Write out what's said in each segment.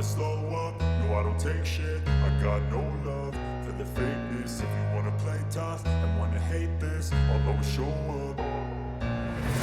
slow up, no I don't take shit. I got no love for the fakeness. If you wanna play tough and wanna hate this, I'll always show up.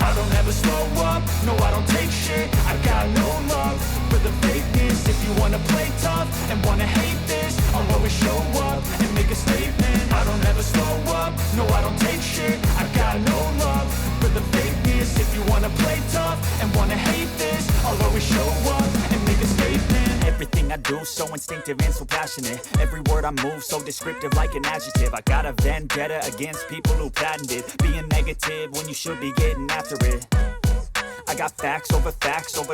I don't ever slow up, no I don't take shit. I got no love for the fakeness. If you wanna play tough and wanna hate this, I'll always show up and make a statement. I don't ever slow up, no I don't take shit. I got no love for the fakeness. If you wanna play tough and wanna hate this, I'll always show up and make a statement. Everything I do so instinctive and so passionate. Every word I move so descriptive like an adjective. I got a vendetta against people who patented being negative when you should be getting after it. I got facts over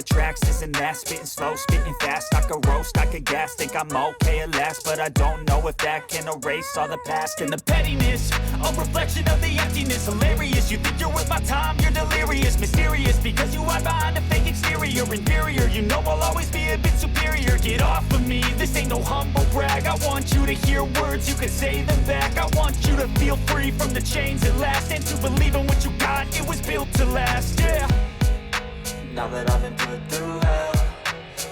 tracks, this and that. Spitting slow, spitting fast. I could roast, I could gas. Think I'm okay at last, but I don't know if that can erase all the past. And the pettiness, a reflection of the emptiness. Hilarious, you think you're worth my time, you're delirious. Mysterious, because you hide behind a fake exterior. Inferior, you know I'll always be a bit superior. Get off of me, this ain't no humble brag. I want you to hear words, you can say them back. I want you to feel free from the chains at last, and to believe in what you got, it was built to last, yeah. Now that I've been put through hell,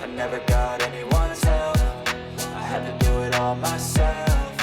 I never got anyone's help. I had to do it all myself.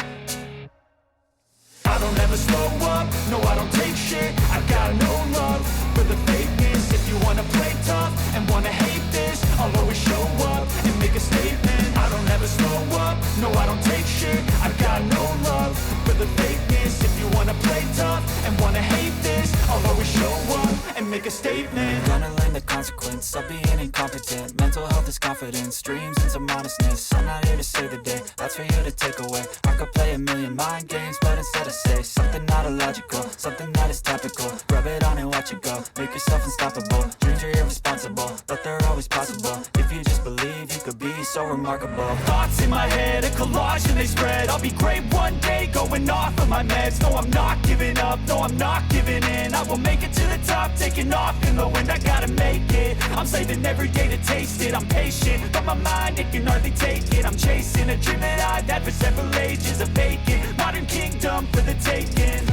I don't ever slow up, no I don't take shit. I got no love for the fakeness. If you wanna play tough and wanna hate this, I'll always show up and make a statement. I don't ever slow up, no I don't take shit. I got no love for the fakeness. If you wanna play tough and wanna hate this, I'll always show up and make a statement. Gonna learn the consequence of being incompetent. Mental health is confidence, dreams and some honestness. I'm not here to save the day, that's for you to take away. I could play a million mind games, but instead I say something not illogical, something that is topical. Rub it on and watch it go, make yourself unstoppable. Dreams are irresponsible, but they're always possible. If you just believe, you could be so remarkable. Thoughts in my head, a collage and they spread. I'll be great one day, going off of my meds. No, I'm not giving up, no, I'm not giving in. I will make it to the top, taking off in the wind. I gotta make it, I'm saving every day to taste it. I'm patient, but my mind, it can hardly take it. I'm chasing a dream that I've had for several ages. A vacant, modern kingdom for the taking.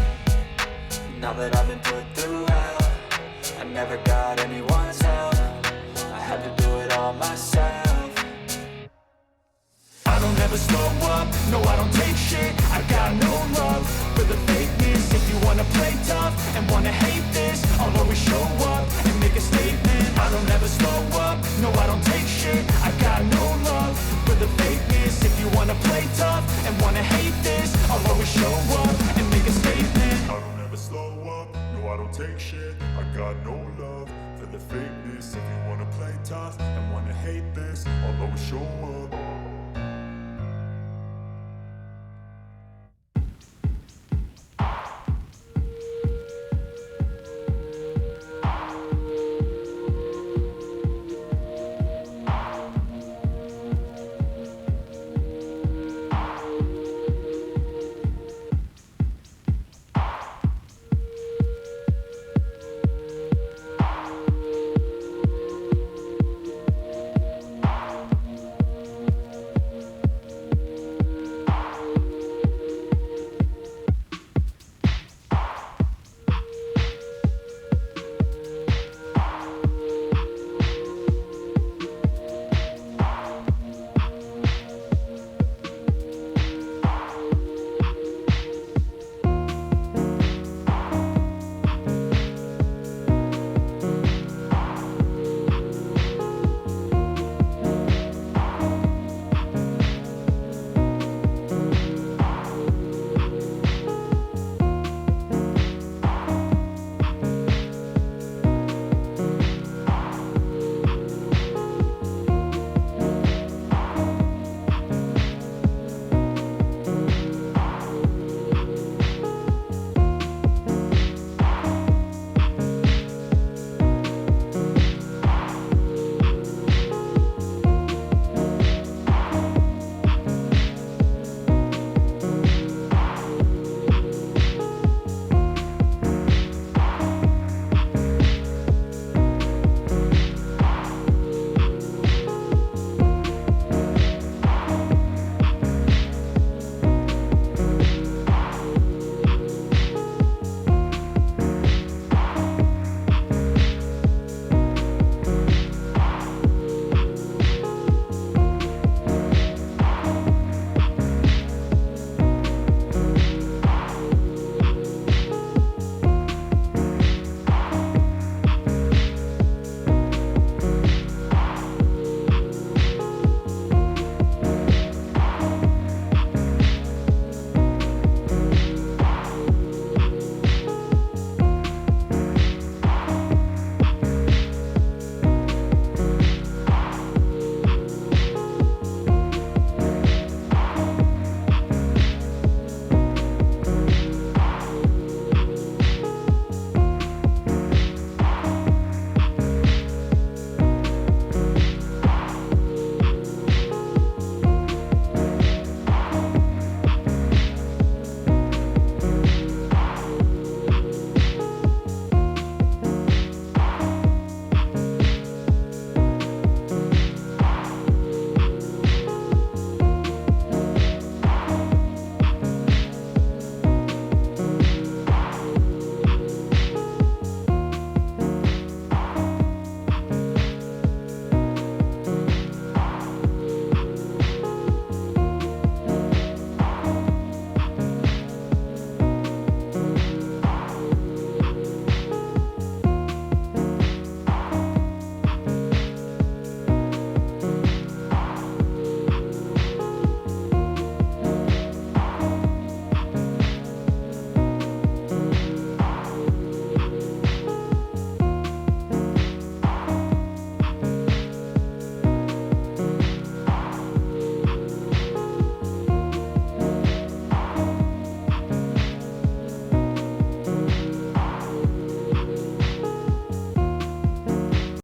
Now that I've been put through hell, I never got anyone's help. I had to do it all myself. I don't ever slow up, no I don't take shit. I got no love for the fakeness. If you wanna play tough and wanna hate this, I'll always show up and make a statement. I don't ever slow up, no I don't take shit. I got no love for the fakeness. If you wanna play tough and wanna hate this, I'll always show up and make a statement. I don't ever slow up, no I don't take shit. I got no love for the fakeness. If you wanna play tough and wanna hate this, I'll always show up